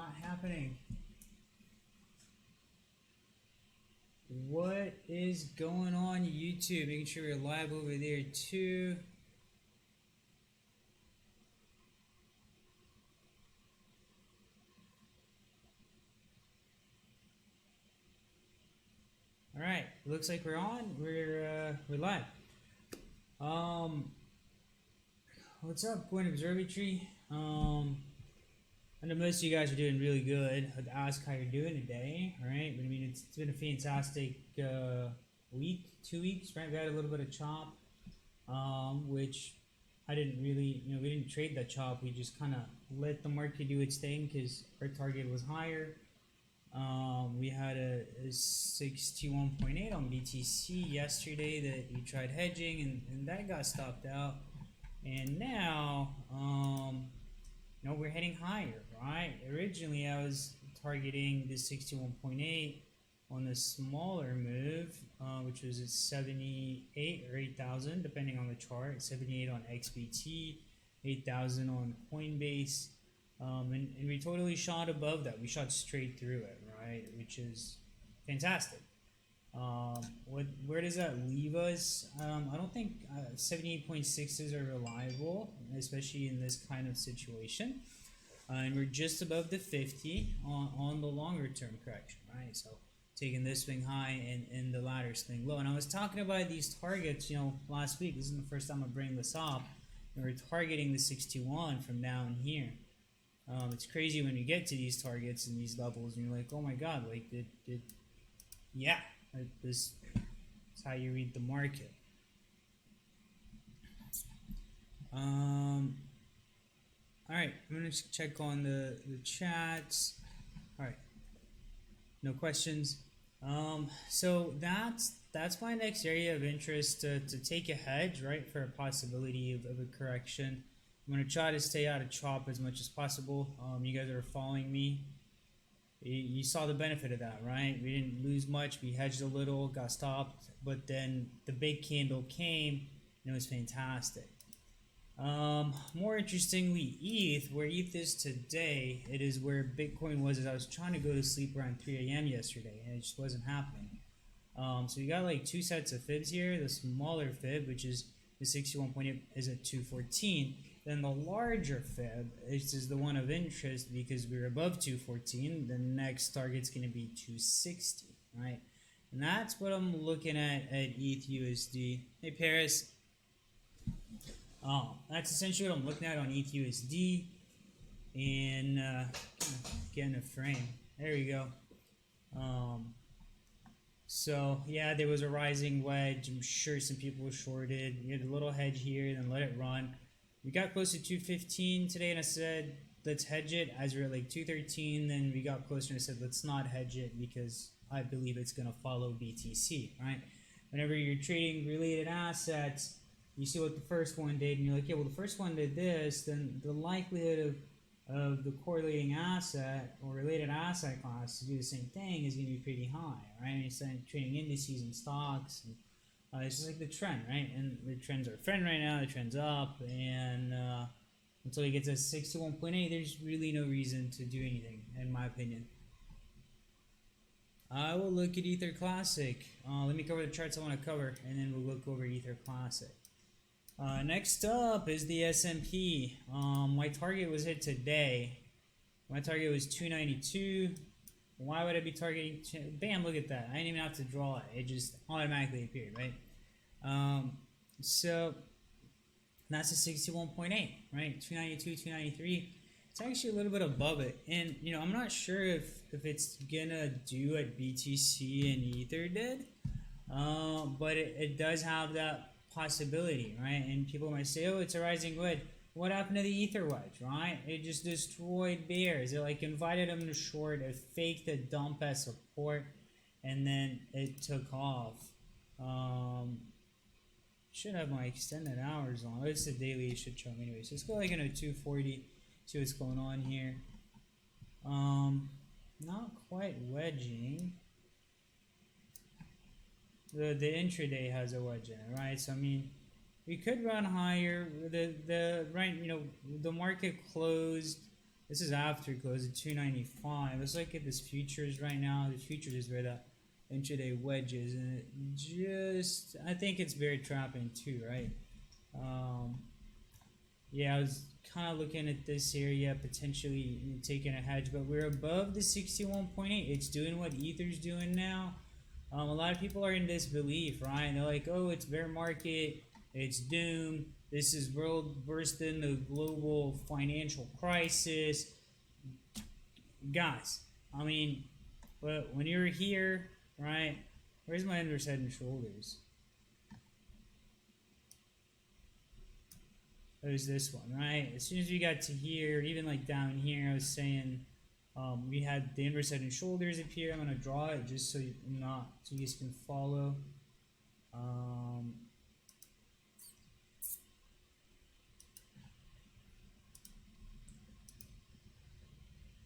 not happening? What is going on YouTube? Making sure we're live over there too. All right, looks like we're on. We're live. What's up, Gwen Observatory? I know most of you guys are doing really good. I'd ask how you're doing today. All right, but I mean it's been a fantastic week, 2 weeks, right? We had a little bit of chop, which I didn't really, we didn't trade that chop. We just kind of let the market do its thing because our target was higher. We had a 61.8 on BTC yesterday that we tried hedging, and that got stopped out. And now, we're heading higher, right? Originally, I was targeting the 61.8 on the smaller move, which was at 78 or 8,000, depending on the chart. 78 on XBT, 8,000 on Coinbase. And we totally shot above that. We shot straight through it, right? Which is fantastic. Where does that leave us? I don't think 78.6s are reliable, especially in this kind of situation. And we're just above the 50 on the longer term correction, right? So taking this swing high and the latter swing low. And I was talking about these targets, last week. This is the first time I bring this up. And we're targeting the 61 from down here. It's crazy when you get to these targets and these levels, and you're like, oh my god, like yeah, like this is how you read the market. All right, I'm gonna just check on the chats. All right, no questions. So that's my next area of interest to take a hedge, right, for a possibility of a correction. I'm going to try to stay out of chop as much as possible. You guys are following me. You saw the benefit of that, right? We didn't lose much. We hedged a little, got stopped, but then the big candle came, and it was fantastic. More interestingly, ETH, where ETH is today, it is where Bitcoin was as I was trying to go to sleep around 3 a.m. yesterday, and it just wasn't happening. So we got like two sets of fibs here. The smaller fib, which is the 61.8, is at 214. Then the larger fib is the one of interest because we're above 214. The next target's going to be 260, right? And that's what I'm looking at ETH USD. Hey, Paris. That's essentially what I'm looking at on ETH USD. And getting a frame. There we go. So, yeah, there was a rising wedge. I'm sure some people were shorted. We had a little hedge here, then let it run. We got close to 215 today, and I said, let's hedge it. As we were at like 213, then we got closer and I said, let's not hedge it because I believe it's going to follow BTC, right? Whenever you're trading related assets, you see what the first one did, and you're like, yeah, well, the first one did this, then the likelihood of the correlating asset or related asset class to do the same thing is going to be pretty high, right? And you start trading indices and stocks, and it's just like the trend, right? And the trend's our friend right now. The trend's up, and until it gets to 61.8, there's really no reason to do anything, in my opinion. I will look at Ether Classic. Let me cover the charts I want to cover, and then we'll look over Ether Classic. Next up is the S&P. My target was hit today. My target was 292. Why would I be targeting? Bam! Look at that. I didn't even have to draw it. It just automatically appeared, right? So that's a 61.8, right? 292, 293. It's actually a little bit above it, and I'm not sure if it's gonna do what BTC and Ether did, but it does have that possibility, right? And people might say, oh, it's a rising wedge. What happened to the Ether wedge, right? It just destroyed bears. It like invited them to short, it faked a dump as support, and then it took off. Should have my extended hours on. It's the daily, it should show me anyway. So let's go like in a 240, see what's going on here. Not quite wedging. The intraday has a wedge in it, right? So I mean, we could run higher. The market closed This is after close at 295. Let's look at this futures right now. The futures is where the intraday wedge is, and it just, I think it's very trapping too, right? Yeah, I was kind of looking at this area, potentially taking a hedge, but we're above the 61.8. It's doing what Ether's doing now. A lot of people are in disbelief, right? And they're like, oh, it's bear market, it's doom, this is world worse than the global financial crisis. Guys, I mean, but when you're here, right? Where's my inverse head and shoulders? There's this one, right? As soon as we got to here, even like down here, I was saying we had the inverse head and shoulders up here. I'm gonna draw it just so you guys can follow.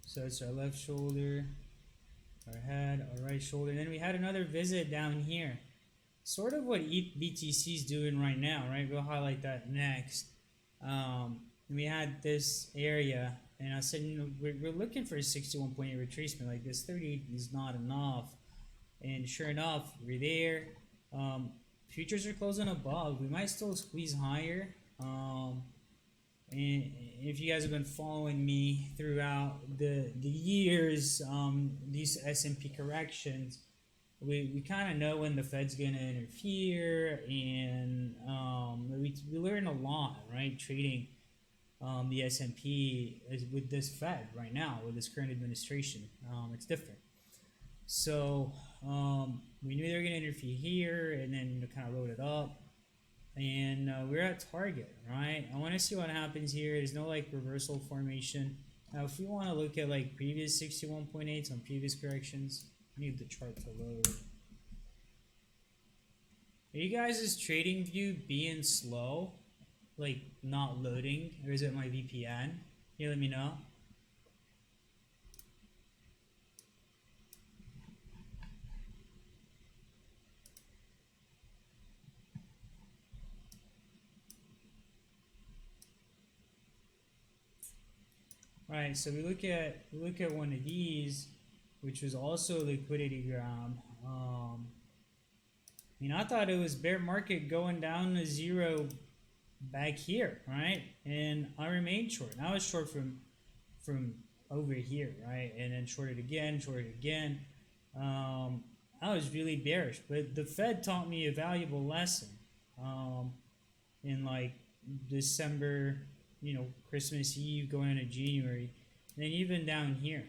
So it's our left shoulder, our head, our right shoulder. Then we had another visit down here. Sort of what BTC is doing right now, right? We'll highlight that next. We had this area, and I said, you know, we're looking for a 61.8 retracement. Like this 38 is not enough. And sure enough, we're there. Futures are closing above. We might still squeeze higher. And if you guys have been following me throughout the years, these S&P corrections, we kind of know when the Fed's going to interfere, and we learn a lot, right, trading the S&P with this Fed right now, with this current administration. It's different. So we knew they were going to interfere here, and then kind of load it up. And we're at target, right? I want to see what happens here. There's no like reversal formation. Now, if we want to look at like previous 61.8s on previous corrections, I need the chart to load. Are you guys' trading view being slow? Like not loading? Or is it my VPN? Can you let me know? Right, so we look at one of these, which was also a liquidity grab. I mean, I thought it was bear market going down to zero back here, right? And I remained short. And I was short from over here, right? And then shorted again, I was really bearish, but the Fed taught me a valuable lesson in like December, you know, Christmas Eve going into January, and then even down here.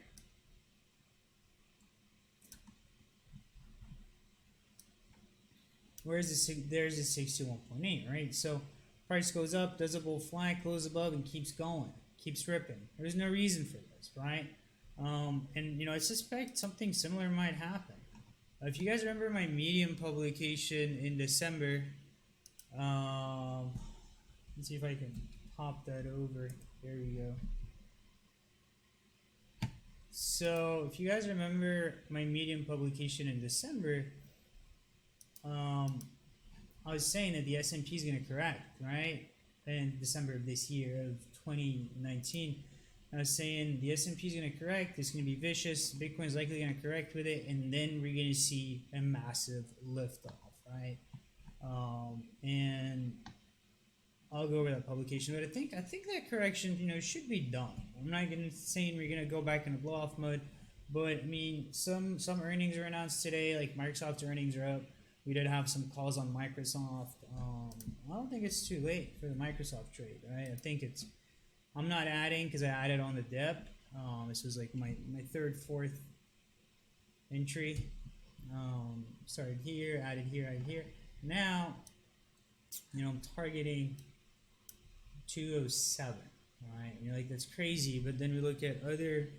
There's a 61.8, right? So price goes up, does a bull flag, closes above, and keeps going, keeps ripping. There's no reason for this, right? And you know, I suspect something similar might happen. If you guys remember my Medium publication in December, let's see if I can pop that over. There we go. So if you guys remember my Medium publication in December, I was saying that the S&P is going to correct, right? In December of this year, of 2019. I was saying the S&P is going to correct. It's going to be vicious. Bitcoin is likely going to correct with it, and then we're going to see a massive lift off, right? And I'll go over that publication, but I think that correction, you know, should be done. I'm not going to saying we're going to go back into blow off mode, but I mean, some earnings are announced today. Like Microsoft's earnings are up. We did have some calls on Microsoft. I don't think it's too late for the Microsoft trade, right? I think it's. I'm not adding because I added on the dip. This was like my third, fourth entry. Started here, added here. Now, you know, I'm targeting 207. Right? And you're like, that's crazy. But then we look at other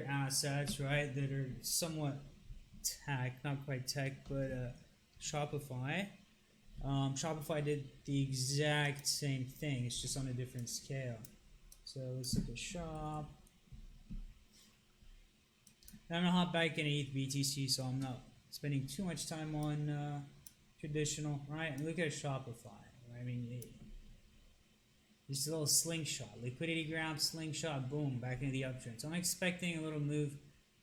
assets, right, that are somewhat tech, not quite tech, but Shopify. Shopify did the exact same thing. It's just on a different scale. So let's look at Shop. And I'm gonna hop back into ETH BTC, so I'm not spending too much time on traditional. Right? And look at Shopify. Right? I mean, Just a little slingshot, liquidity grab, slingshot, boom, back into the uptrend. So I'm expecting a little move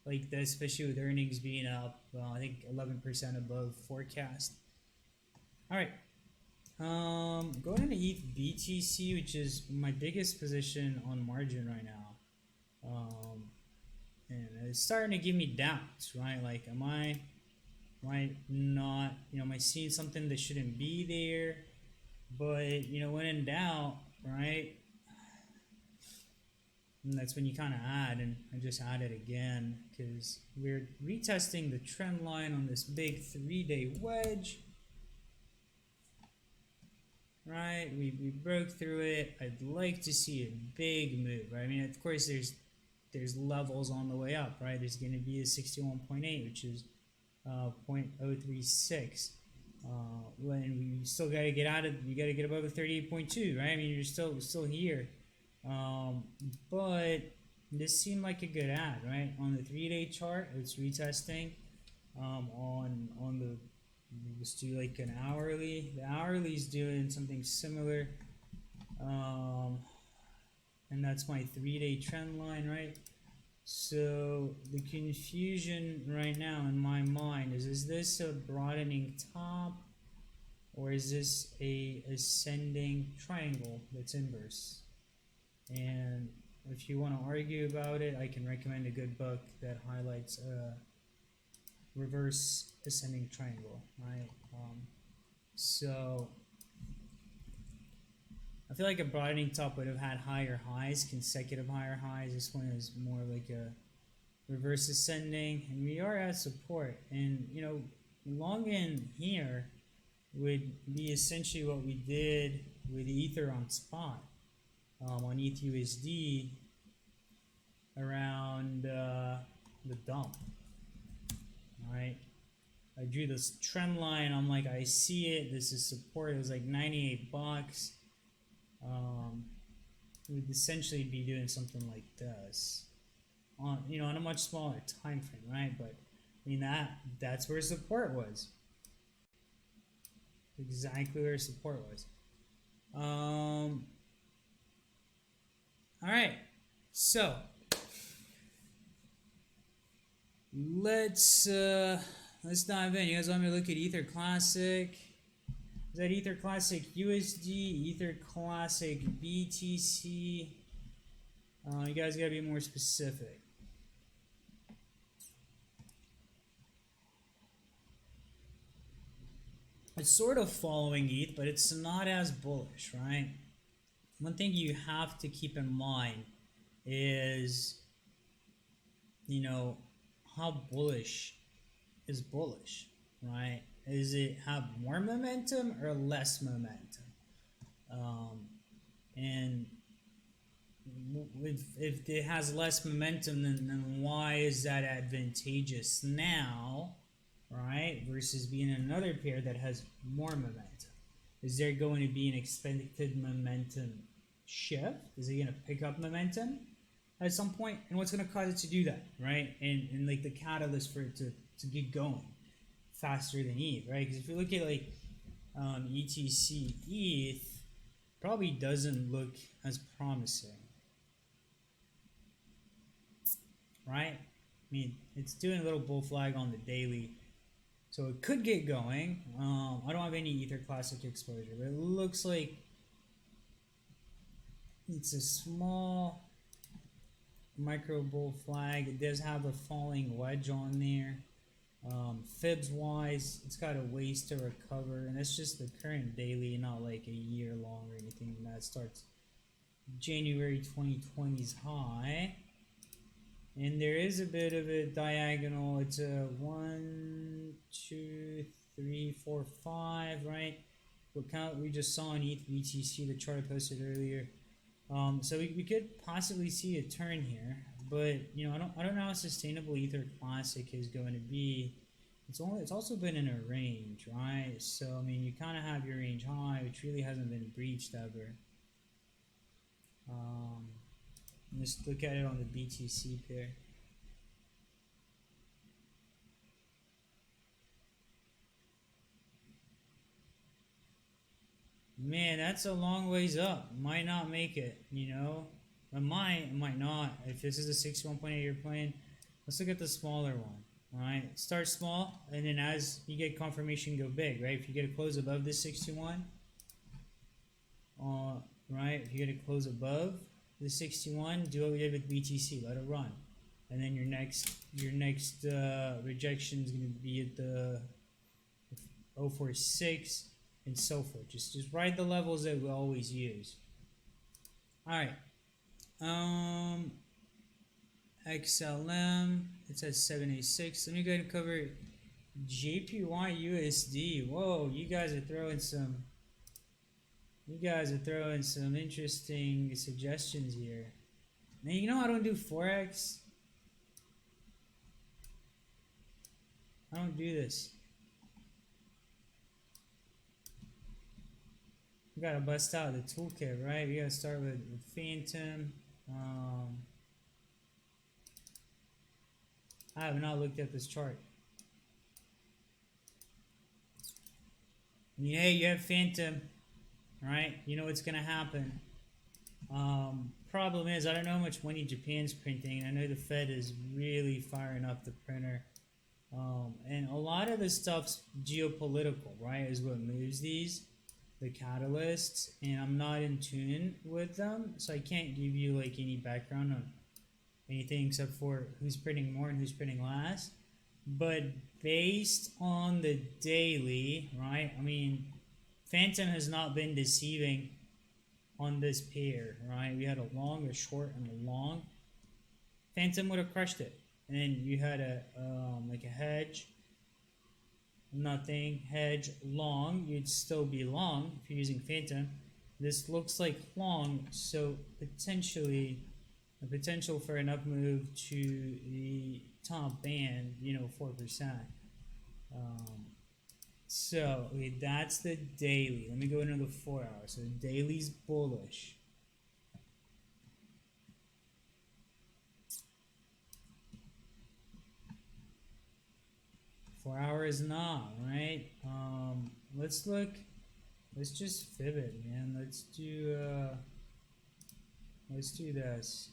like this, especially with earnings being up, I think 11% above forecast. All right, going into ETH BTC, which is my biggest position on margin right now, and it's starting to give me doubts, right? Like, am I not, am I seeing something that shouldn't be there? But when in doubt, right? And that's when you kind of add, and I just added again because we're retesting the trend line on this big 3-day wedge. Right, we broke through it. I'd like to see a big move, right? I mean, of course, there's levels on the way up, right? There's going to be a 61.8, which is 0.036. When we still got to get out of, you got to get above a 38.2, right? I mean, you're still here, but this seemed like a good ad, right? On the 3-day chart, it's retesting. On the, let's do like an hourly. The hourly is doing something similar, and that's my 3-day trend line, right? So the confusion right now in my mind is this a broadening top, or is this a ascending triangle that's inverse? And if you want to argue about it, I can recommend a good book that highlights a reverse ascending triangle, right? So I feel like a broadening top would have had higher highs, consecutive higher highs. This one is more like a reverse ascending, and we are at support. And long in here would be essentially what we did with Ether on spot, on ETH/USD around the dump. All right. I drew this trend line. I'm like, I see it. This is support. It was like 98 bucks. We'd essentially be doing something like this on on a much smaller time frame, right? But I mean that's where support was. Exactly where support was. All right, so let's dive in. You guys want me to look at Ether Classic? Is that Ether Classic USD, Ether Classic BTC? You guys gotta be more specific. It's sort of following ETH, but it's not as bullish, right? One thing you have to keep in mind is, how bullish is bullish, right? Is it have more momentum or less momentum? And if it has less momentum, then why is that advantageous now, right? Versus being in another pair that has more momentum? Is there going to be an expected momentum shift? Is it going to pick up momentum at some point? And what's going to cause it to do that, right? And like the catalyst for it to get going faster than ETH, right? Because if you look at like ETC ETH, probably doesn't look as promising, right? I mean, it's doing a little bull flag on the daily, so it could get going. I don't have any Ether Classic exposure, but it looks like it's a small micro bull flag. It does have a falling wedge on there. Fibs wise, it's got a ways to recover, and that's just the current daily, not like a year long or anything. That starts January 2020's high, and there is a bit of a diagonal. It's a 1, 2, 3, 4, 5, right? What count we just saw in ETH BTC, the chart I posted earlier. So we could possibly see a turn here, but I don't know how sustainable Ether Classic is going to be. It's also been in a range, right? So I mean, you kind of have your range high, which really hasn't been breached ever. Just look at it on the BTC pair. Man, that's a long ways up. Might not make it, you know? It might not. If this is a 61.8 you're playing, let's look at the smaller one. Alright, start small, and then as you get confirmation, go big, right? If you get a close above this 61, right? If you get a close above the 61, do what we did with BTC, let it run. And then your next rejection is going to be at the 046 and so forth. Just ride the levels that we always use. All right. XLM, it's at 786. Let me go ahead and cover JPY USD. Whoa, you guys are throwing some interesting suggestions here. Now, you know I don't do Forex. I don't do this. We gotta bust out the toolkit, right? We gotta start with Phantom. I have not looked at this chart. I mean, hey, you have Phantom, right? You know what's gonna happen. Problem is, I don't know how much money Japan's printing. I know the Fed is really firing up the printer. And a lot of the stuff's geopolitical, right? Is what moves these, the catalysts, and I'm not in tune with them, so I can't give you like any background on anything except for who's printing more and who's printing less. But based on the daily, right? I mean, Phantom has not been deceiving on this pair, right? We had a long, a short, and a long. Phantom would have crushed it. And then you had a like a hedge, nothing, hedge, long. You'd still be long if you're using Phantom. This looks like long, so potentially the potential for an up move to the top band, 4%. So okay, that's the daily. Let me go into the 4 hours. So the daily's bullish. For hours not, right? Let's just fib it, man. Let's do this.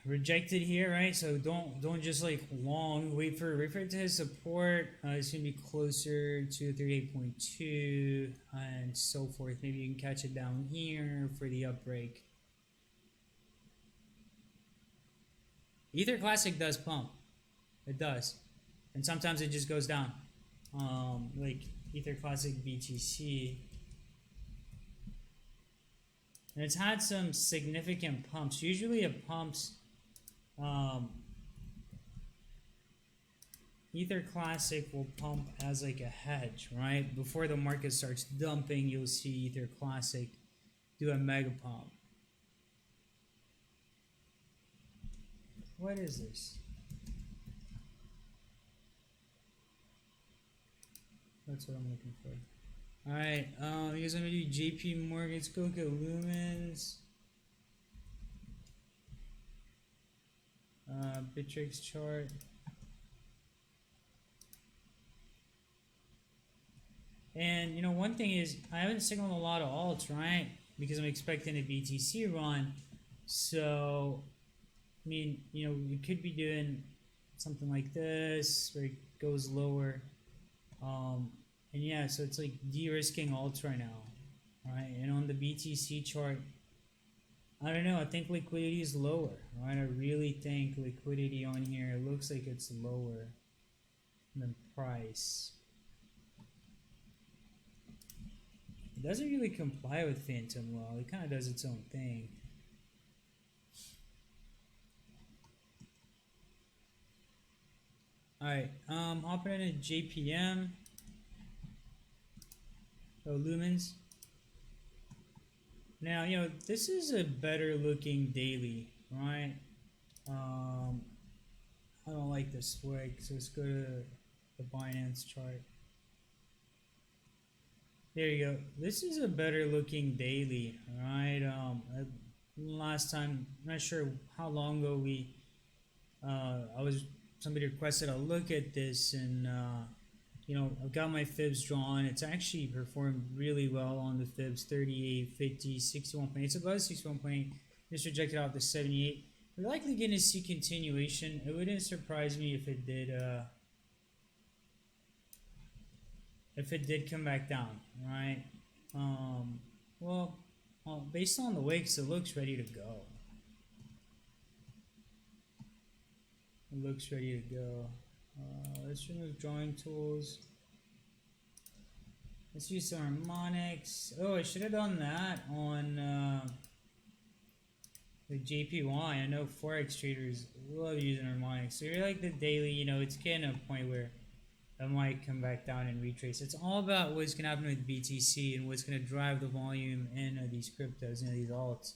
Rejected here, right? So don't just like long. Wait for it to hit support. It's gonna be closer to 38.2 and so forth. Maybe you can catch it down here for the up break. Ether Classic does pump. It does. And sometimes it just goes down. Like Ether Classic BTC. And it's had some significant pumps. Usually it pumps Ether Classic will pump as like a hedge, right? Before the market starts dumping, you'll see Ether Classic do a mega pump. What is this? That's what I'm looking for. Alright, you guys want to do JP Morgan? Let's go look at Lumens. Bittrex chart. And one thing is, I haven't signaled a lot of alts, right? Because I'm expecting a BTC run. So I mean, you could be doing something like this where it goes lower. And yeah, so it's like de-risking alts right now, right? And on the BTC chart, I don't know, I think liquidity is lower, right? I really think liquidity on here, it looks like it's lower than price. It doesn't really comply with Phantom well. It kind of does its own thing. Alright, hopping into JPM. Oh, Lumens. Now, this is a better looking daily, right? I don't like this wick, so let's go to the Binance chart. There you go. This is a better looking daily, right? Last time, I'm not sure how long ago I was somebody requested a look at this, and you know, I've got my fibs drawn. It's actually performed really well on the fibs, 38, 50, 61.8. It's above 61.8. Just rejected off the 78. We're likely going to see continuation. It wouldn't surprise me if it did come back down, right? Well, based on the wicks, it looks ready to go. It looks ready to go. Let's remove drawing tools. Let's use some harmonics. Oh, I should have done that on the JPY. I know Forex traders love using harmonics. So you're like the daily, you know, it's getting to a point where it might come back down and retrace. It's all about what's going to happen with BTC and what's going to drive the volume in these cryptos, you know, these alts.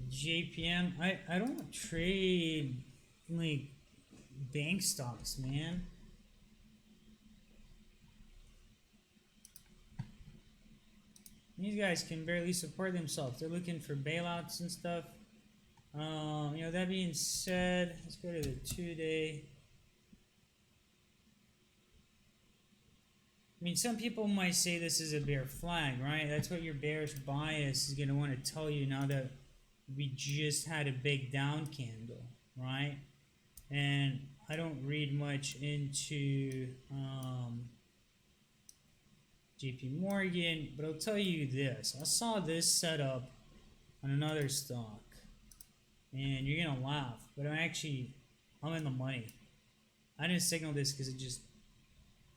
JPM, I don't trade like bank stocks, man. These guys can barely support themselves. They're looking for bailouts and stuff. You know, that being said, let's go to the 2-day. I mean, some people might say this is a bear flag, right? That's what your bearish bias is going to want to tell you now that we just had a big down candle, right? And I don't read much into JP Morgan, but I'll tell you this. I saw this setup on another stock, and you're gonna laugh, but I'm in the money. I didn't signal this because it just,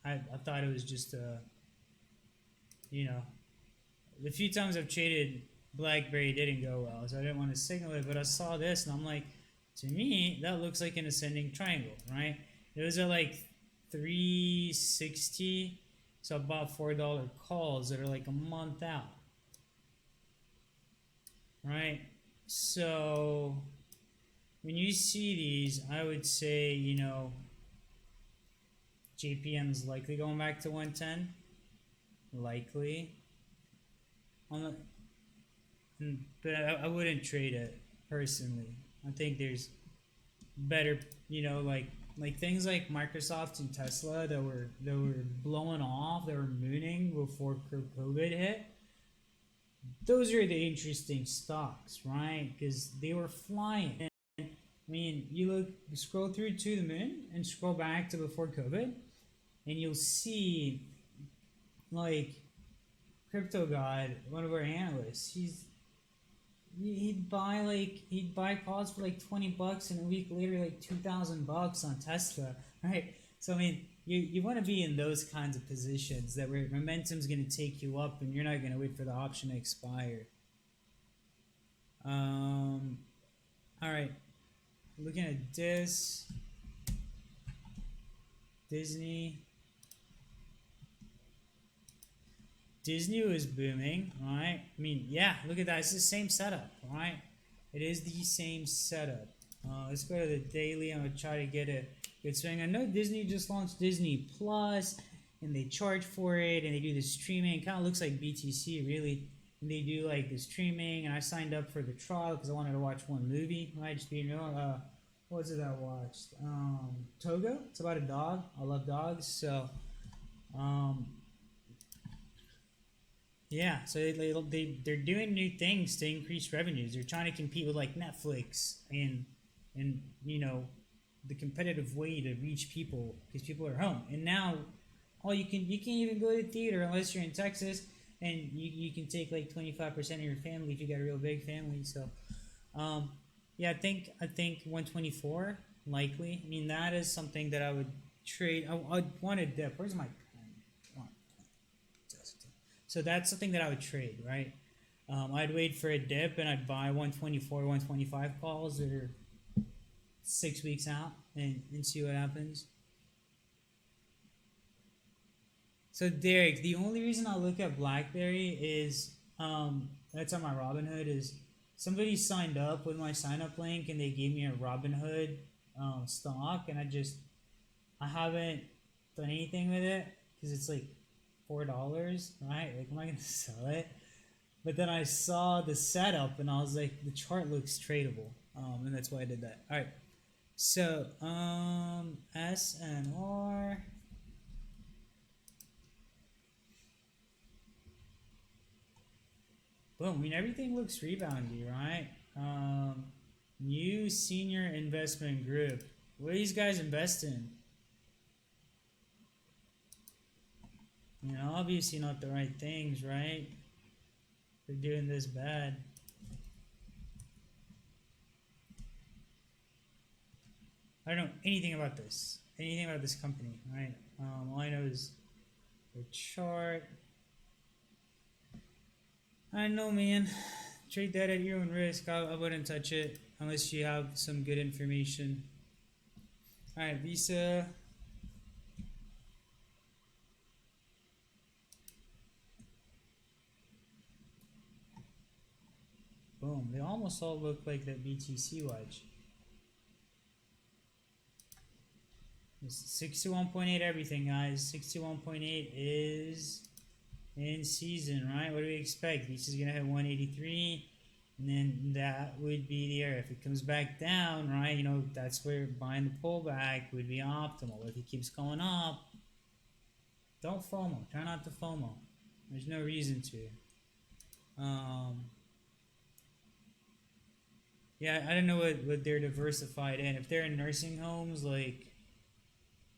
I thought it was just you know, the few times I've traded BlackBerry didn't go well, so I didn't want to signal it, but I saw this and I'm like, to me, that looks like an ascending triangle, right? It was at like 360, so I bought $4 calls that are like a month out, right? So when you see these, I would say, you know, JPM's likely going back to 110, likely. But I wouldn't trade it personally. I think there's better, you know, like things like Microsoft and Tesla that were blowing off, that were mooning before COVID hit. Those are the interesting stocks, right? Because they were flying. And, I mean, you scroll through to the moon and scroll back to before COVID, and you'll see, like, Crypto God, one of our analysts, he'd buy calls for like $20, and a week later like $2,000 on Tesla, right? So I mean, you want to be in those kinds of positions that where momentum's going to take you up, and you're not going to wait for the option to expire. All right, looking at this, Disney was booming, right? I mean, yeah, look at that. It's the same setup, right? It is the same setup. Let's go to the daily. I'm going to try to get a good swing. I know Disney just launched Disney Plus, and they charge for it, and they do the streaming. It kind of looks like BTC, really. And they do like the streaming, and I signed up for the trial because I wanted to watch one movie, right? Just being real. What was it I watched? Togo. It's about a dog. I love dogs, so... yeah, so they're doing new things to increase revenues. They're trying to compete with like Netflix and you know, the competitive way to reach people because people are home. And now, you can't even go to the theater unless you're in Texas, and you can take like 25% of your family if you got a real big family. So, yeah, I think 124 likely. I mean, that is something that I would trade. I want to dip. Where's my So that's something that I would trade, right? I'd wait for a dip and I'd buy 124, 125 calls that are 6 weeks out and see what happens. So Derek, the only reason I look at BlackBerry is that's on my Robinhood, is somebody signed up with my sign up link and they gave me a Robinhood stock, and I haven't done anything with it because it's like $4, right? Like, am I gonna sell it? But then I saw the setup and I was like, the chart looks tradable. And that's why I did that. All right. So, SNR. Boom. I mean, everything looks reboundy, right? New senior investment group. What are these guys investing? You know, obviously not the right things, right? They're doing this bad. I don't know anything about this. Anything about this company, right? All I know is the chart. I don't know, man. Trade that at your own risk. I wouldn't touch it unless you have some good information. All right, Visa. Boom. They almost all look like that BTC wedge. 61.8 everything, guys. 61.8 is in season, right? What do we expect? This is gonna hit 183, and then that would be the area. If it comes back down, right, you know, that's where buying the pullback would be optimal. If it keeps going up, don't FOMO. Try not to FOMO. There's no reason to. Yeah, I don't know what they're diversified in. If they're in nursing homes, like,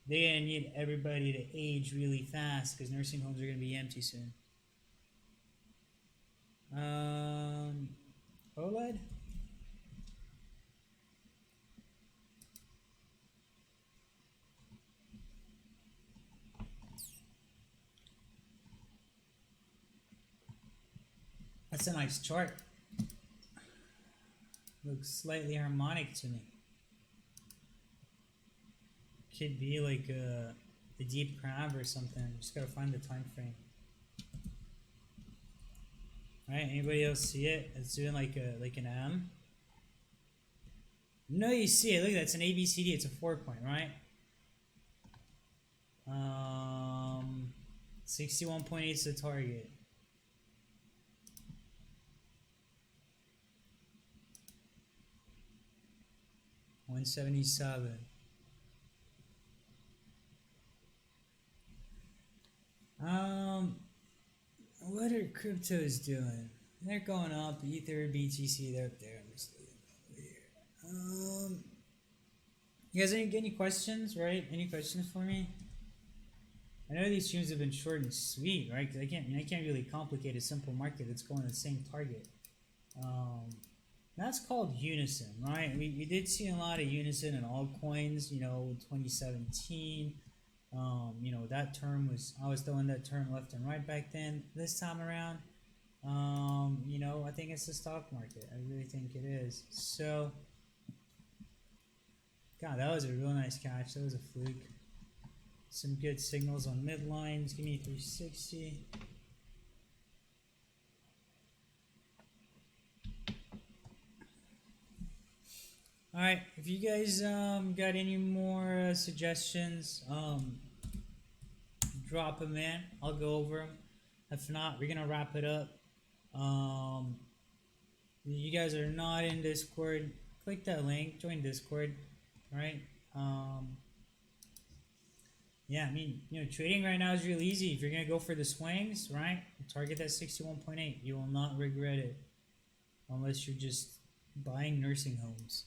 they're gonna need everybody to age really fast because nursing homes are gonna be empty soon. OLED. That's a nice chart. Looks slightly harmonic to me. Could be like a deep crab or something. Just gotta find the time frame. All right, anybody else see it? It's doing like an M. No, you see it. Look, that's an ABCD. It's a 4-point, right? 61.8 is the target. $177. What are cryptos doing? They're going up. Ether, BTC, they're up there. I'm just looking over here. You guys any questions, right? Any questions for me? I know these streams have been short and sweet, right? Because I can't really complicate a simple market that's going to the same target. That's called unison, right? We did see a lot of unison in altcoins, you know, 2017. You know, that term was, I was throwing that term left and right back then. This time around, you know, I think it's the stock market. I really think it is. So, God, that was a real nice catch. That was a fluke. Some good signals on midlines. Give me 360. All right, if you guys got any more suggestions, drop them in. I'll go over them. If not, we're gonna wrap it up. You guys are not in Discord, click that link, join Discord. All right. Yeah, I mean, you know, trading right now is real easy. If you're gonna go for the swings, right, target that 61.8. You will not regret it, unless you're just buying nursing homes.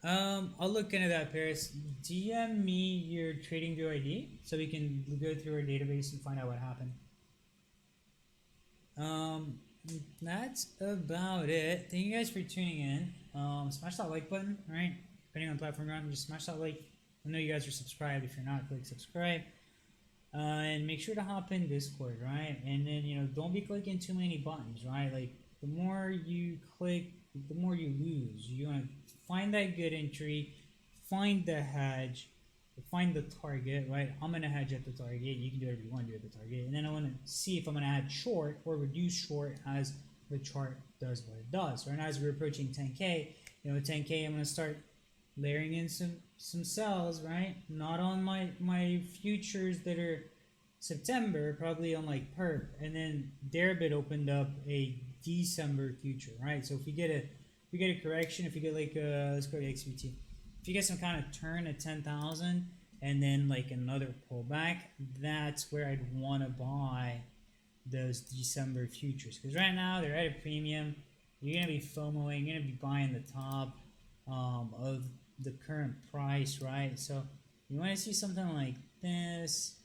I'll look into that, Paris. DM me your trading view ID so we can go through our database and find out what happened. That's about it. Thank you guys for tuning in. Smash that like button, right? Depending on the platform you're on, just smash that like. I know you guys are subscribed. If you're not, click subscribe. And make sure to hop in Discord, right? And then, you know, don't be clicking too many buttons, right? Like, the more you click, the more you lose. You want to find that good entry, find the hedge, find the target, right? I'm going to hedge at the target. You can do whatever you want to do at the target. And then I want to see if I'm going to add short or reduce short as the chart does what it does. Right now, as we're approaching 10K, you know, 10K, I'm going to start layering in some sells, right? Not on my futures that are September, probably on like perp, and then Deribit opened up a December future, right? So if we get a correction, if you get like let's go to XBT, if you get some kind of turn at 10,000 and then like another pullback, that's where I'd want to buy those December futures, because right now they're at a premium. You're gonna be FOMOing, you're gonna be buying the top of the current price, right? So you want to see something like this,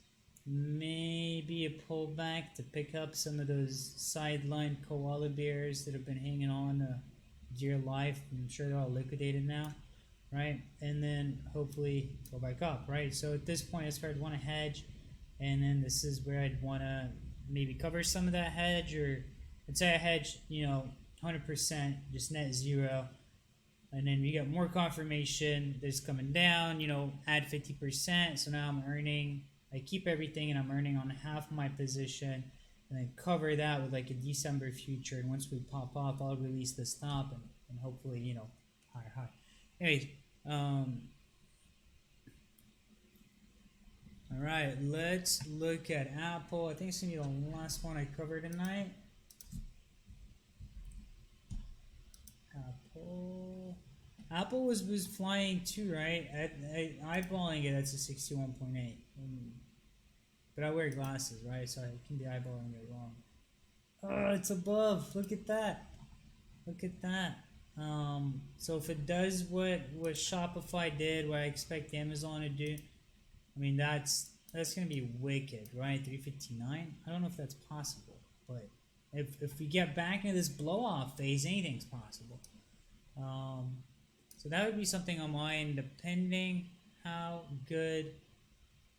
maybe a pullback to pick up some of those sideline koala bears that have been hanging on dear life. I'm sure they're all liquidated now, right? And then hopefully go back up, right? So at this point, that's where I'd want to hedge, and then this is where I'd want to maybe cover some of that hedge, or let's say I hedge, 100%, just net zero, and then we get more confirmation that it's coming down, add 50%, so now I'm earning, I keep everything and I'm earning on half my position, and then cover that with like a December future, and once we pop off, I'll release the stop, and hopefully, higher high. Anyways, all right, let's look at Apple. I think it's gonna be the last one I cover tonight. Apple was flying too, right? Eyeballing it, that's a 61.8. But I wear glasses, right? So I can be eyeballing it wrong. Oh, it's above. Look at that. Look at that. So if it does what Shopify did, what I expect Amazon to do, I mean, that's going to be wicked, right? 359. I don't know if that's possible, but if we get back into this blow-off phase, anything's possible. So that would be something on mine, depending how good,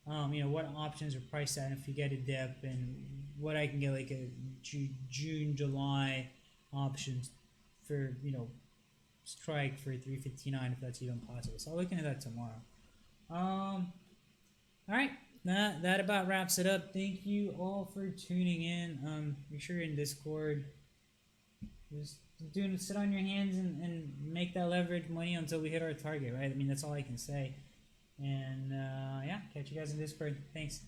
what options are priced at, if you get a dip, and what I can get like a June, July options for, strike for 359, if that's even possible. So I'll look into that tomorrow. All right, that about wraps it up. Thank you all for tuning in. Make sure you're in Discord. Just sit on your hands and make that leverage money until we hit our target, right? I mean, that's all I can say. And yeah, catch you guys in Discord. Thanks.